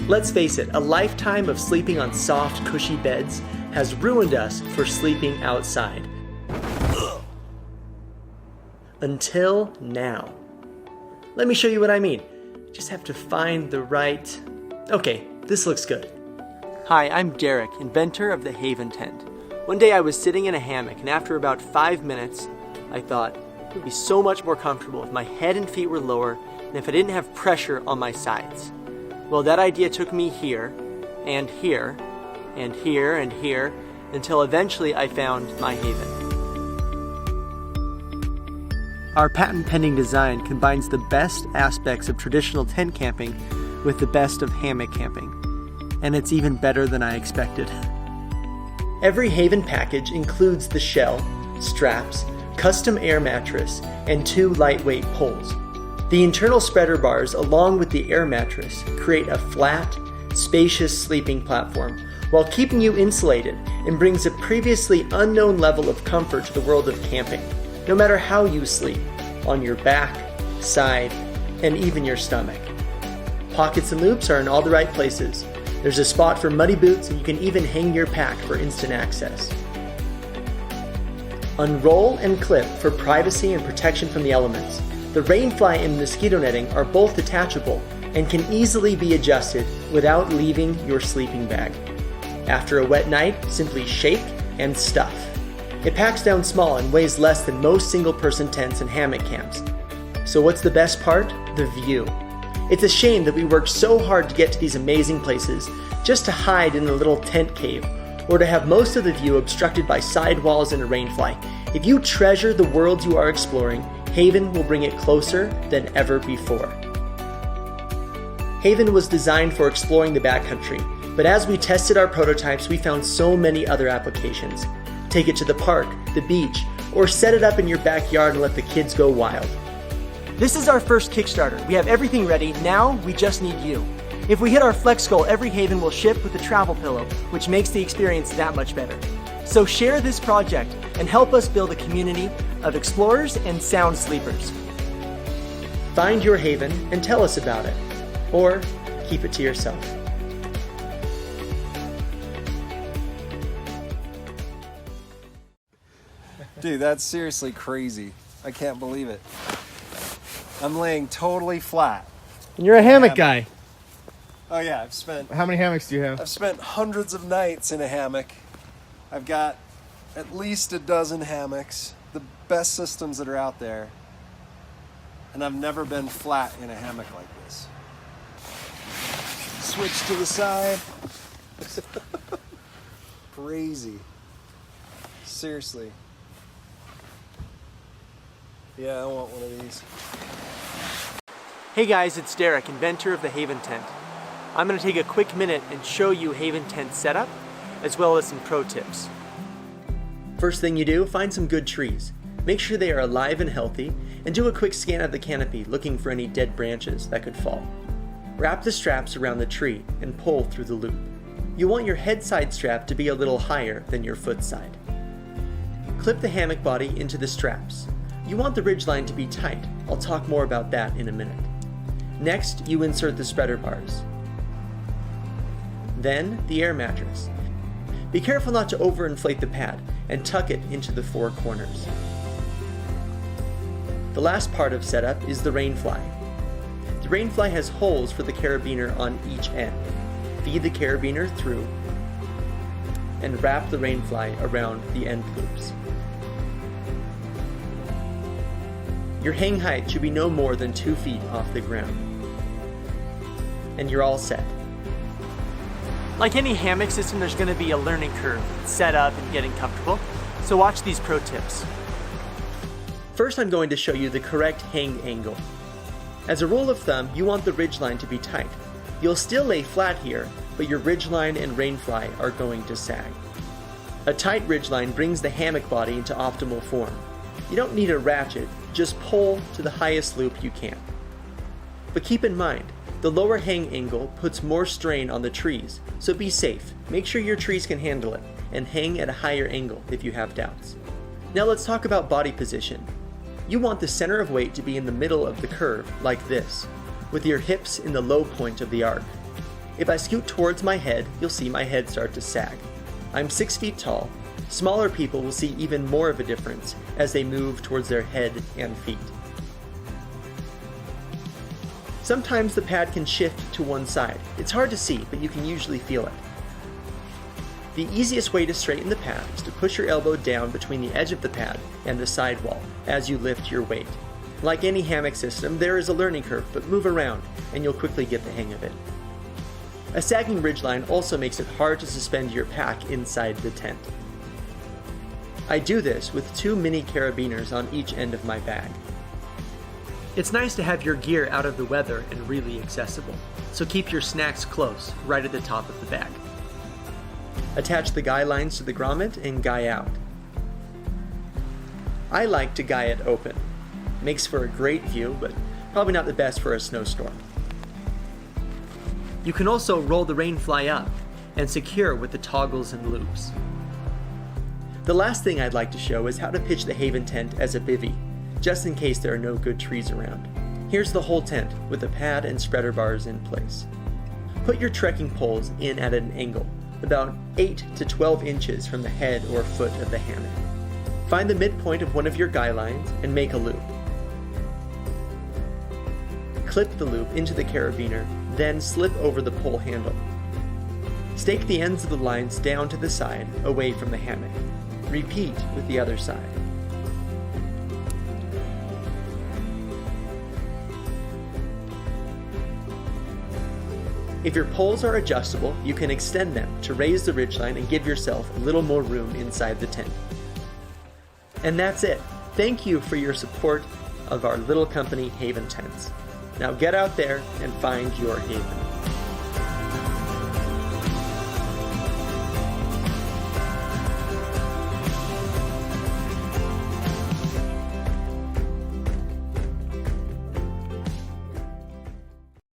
Let's face it, a lifetime of sleeping on soft, cushy beds has ruined us for sleeping outside. Until now. Let me show you what I mean. Just have to find the right... Okay, this looks good. Hi, I'm Derek, inventor of the Haven tent. One day I was sitting in a hammock, and after about 5 minutes, I thought it would be so much more comfortable if my head and feet were lower and if I didn't have pressure on my sides. Well, that idea took me here, and here, and here, and here, until eventually I found my Haven. Our patent-pending design combines the best aspects of traditional tent camping with the best of hammock camping. And it's even better than I expected. Every Haven package includes the shell, straps, custom air mattress, and 2 lightweight poles. The internal spreader bars, along with the air mattress, create a flat, spacious sleeping platform while keeping you insulated and brings a previously unknown level of comfort to the world of camping, no matter how you sleep, on your back, side, and even your stomach. Pockets and loops are in all the right places. There's a spot for muddy boots, and you can even hang your pack for instant access. Unroll and clip for privacy and protection from the elements. The rainfly and mosquito netting are both detachable and can easily be adjusted without leaving your sleeping bag. After a wet night, simply shake and stuff. It packs down small and weighs less than most single-person tents and hammock camps. So what's the best part? The view. It's a shame that we worked so hard to get to these amazing places just to hide in a little tent cave, or to have most of the view obstructed by sidewalls and a rainfly. If you treasure the world you are exploring, Haven will bring it closer than ever before. Haven was designed for exploring the backcountry, but as we tested our prototypes, we found so many other applications. Take it to the park, the beach, or set it up in your backyard and let the kids go wild. This is our first Kickstarter. We have everything ready. Now we just need you. If we hit our flex goal, every Haven will ship with a travel pillow, which makes the experience that much better. So share this project and help us build a community of explorers and sound sleepers. Find your Haven and tell us about it, or keep it to yourself. Dude, that's seriously crazy. I can't believe it. I'm laying totally flat. And you're a hammock guy. Oh yeah, I've spent... How many hammocks do you have? I've spent hundreds of nights in a hammock. I've got at least a dozen hammocks, the best systems that are out there. And I've never been flat in a hammock like this. Switch to the side. Crazy. Seriously. Yeah, I want one of these. Hey guys, it's Derek, inventor of the Haven tent. I'm going to take a quick minute and show you Haven tent setup, as well as some pro tips. First thing you do, find some good trees. Make sure they are alive and healthy, and do a quick scan of the canopy looking for any dead branches that could fall. Wrap the straps around the tree and pull through the loop. You want your head side strap to be a little higher than your foot side. Clip the hammock body into the straps. You want the ridgeline to be tight. I'll talk more about that in a minute. Next, you insert the spreader bars. Then, the air mattress. Be careful not to overinflate the pad and tuck it into the 4 corners. The last part of setup is the rainfly. The rainfly has holes for the carabiner on each end. Feed the carabiner through and wrap the rainfly around the end loops. Your hang height should be no more than 2 feet off the ground. And you're all set. Like any hammock system, there's going to be a learning curve, set up and getting comfortable. So watch these pro tips. First, I'm going to show you the correct hang angle. As a rule of thumb, you want the ridgeline to be tight. You'll still lay flat here, but your ridgeline and rainfly are going to sag. A tight ridgeline brings the hammock body into optimal form. You don't need a ratchet, just pull to the highest loop you can. But keep in mind, the lower hang angle puts more strain on the trees, so be safe. Make sure your trees can handle it, and hang at a higher angle if you have doubts. Now let's talk about body position. You want the center of weight to be in the middle of the curve, like this, with your hips in the low point of the arc. If I scoot towards my head, you'll see my head start to sag. I'm 6 feet tall. Smaller people will see even more of a difference as they move towards their head and feet. Sometimes the pad can shift to one side. It's hard to see, but you can usually feel it. The easiest way to straighten the pad is to push your elbow down between the edge of the pad and the sidewall as you lift your weight. Like any hammock system, there is a learning curve, but move around and you'll quickly get the hang of it. A sagging ridgeline also makes it hard to suspend your pack inside the tent. I do this with 2 mini carabiners on each end of my bag. It's nice to have your gear out of the weather and really accessible, so keep your snacks close, right at the top of the bag. Attach the guy lines to the grommet and guy out. I like to guy it open. Makes for a great view, but probably not the best for a snowstorm. You can also roll the rain fly up and secure with the toggles and loops. The last thing I'd like to show is how to pitch the Haven tent as a bivvy, just in case there are no good trees around. Here's the whole tent with the pad and spreader bars in place. Put your trekking poles in at an angle, about 8 to 12 inches from the head or foot of the hammock. Find the midpoint of one of your guy lines and make a loop. Clip the loop into the carabiner, then slip over the pole handle. Stake the ends of the lines down to the side, away from the hammock. Repeat with the other side. If your poles are adjustable, you can extend them to raise the ridgeline and give yourself a little more room inside the tent. And that's it. Thank you for your support of our little company, Haven Tents. Now get out there and find your haven.